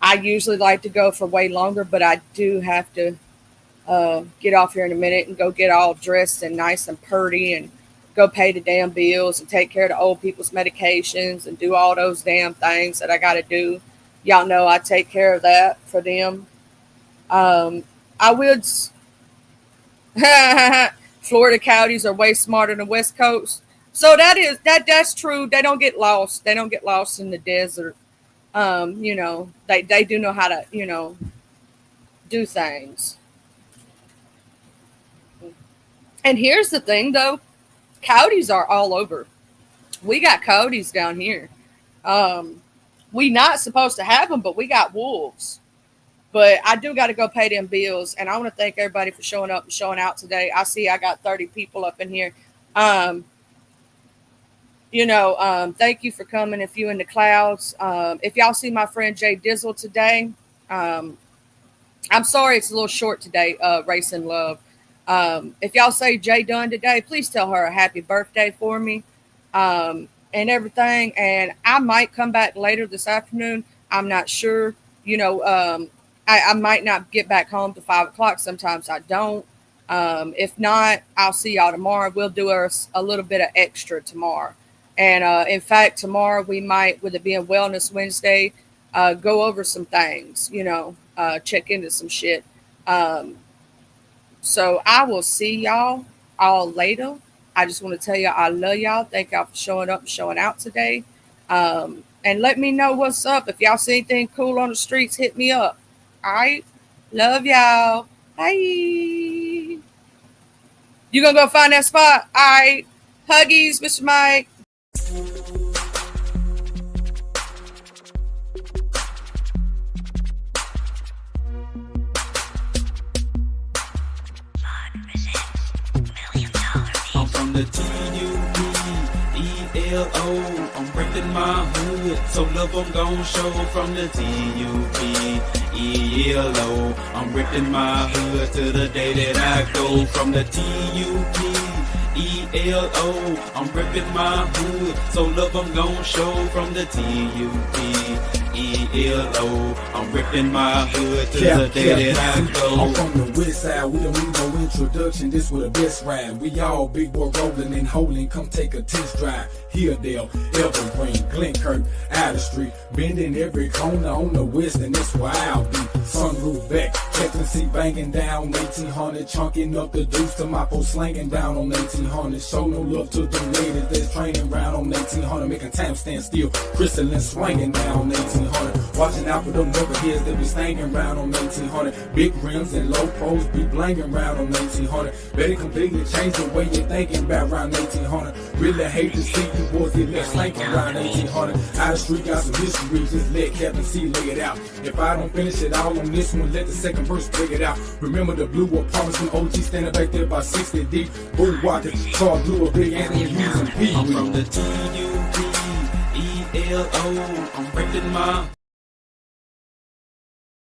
S1: I usually like to go for way longer, but I do have to get off here in a minute and go get all dressed and nice and purty and go pay the damn bills and take care of the old people's medications and do all those damn things that I got to do. Y'all know I take care of that for them. I would. Florida coyotes are way smarter than West Coast. So that's true. They don't get lost. They don't get lost in the desert. They do know how to, do things. And here's the thing though, coyotes are all over. We got coyotes down here. We not supposed to have them, but we got wolves. But I do got to go pay them bills, and I want to thank everybody for showing up and showing out today. I see I got 30 people up in here. Thank you for coming. If you in the clouds, if y'all see my friend Jay Dizzle today, I'm sorry it's a little short today. Race and Love. If y'all say Jay Dunn today, please tell her a happy birthday for me, and everything. And I might come back later this afternoon. I'm not sure. I might not get back home to 5 o'clock. Sometimes I don't. If not, I'll see y'all tomorrow. We'll do a little bit of extra tomorrow. And in fact, tomorrow we might, with it being Wellness Wednesday, go over some things, check into some shit. So I will see y'all all later. I just want to tell y'all I love y'all. Thank y'all for showing up and showing out today. And let me know what's up. If y'all see anything cool on the streets, hit me up. All right. Love y'all. Bye. You gonna go find that spot? All right. Huggies, Mr. Mike.
S2: I'm from the TUPELO. I'm reppin' my hood, so love I'm gon' show from the TUPELO. I'm reppin' my hood to the day that I go from the TUPELO. I'm reppin' my hood, so love I'm gon' show from the TUPELO. I'm ripping my hood to the day that I go.
S3: I'm from the west side, we don't need no introduction. This was the best ride. We all big boy rolling and holding. Come take a test drive. Hilldale, Evergreen, Glenkirk, Outer Street, bending every corner on the west, and that's where I'll be. Sunroof back, checking seat banging down 1800, chunking up the deuce to my post slanging down on 1800. Show no love to the ladies that's training round on 1800, making time stand still, crystalline swinging down on 1800. Watching out for them knuckleheads that be slanging round on 1800. Big rims and low pros be blanging round on 1800. Better completely change the way you're thinking about around 1800. Really hate to see you boys get left slanking around 1800. Out of street got some history, just let Captain C lay it out. If I don't finish it all on this one, let the second verse break it out. Remember the blue apartments from OG standing back there by 60 deep. Bull walking, saw blue, a big Anthony using P.
S2: I'm from the TUPELO. I'm reppin' my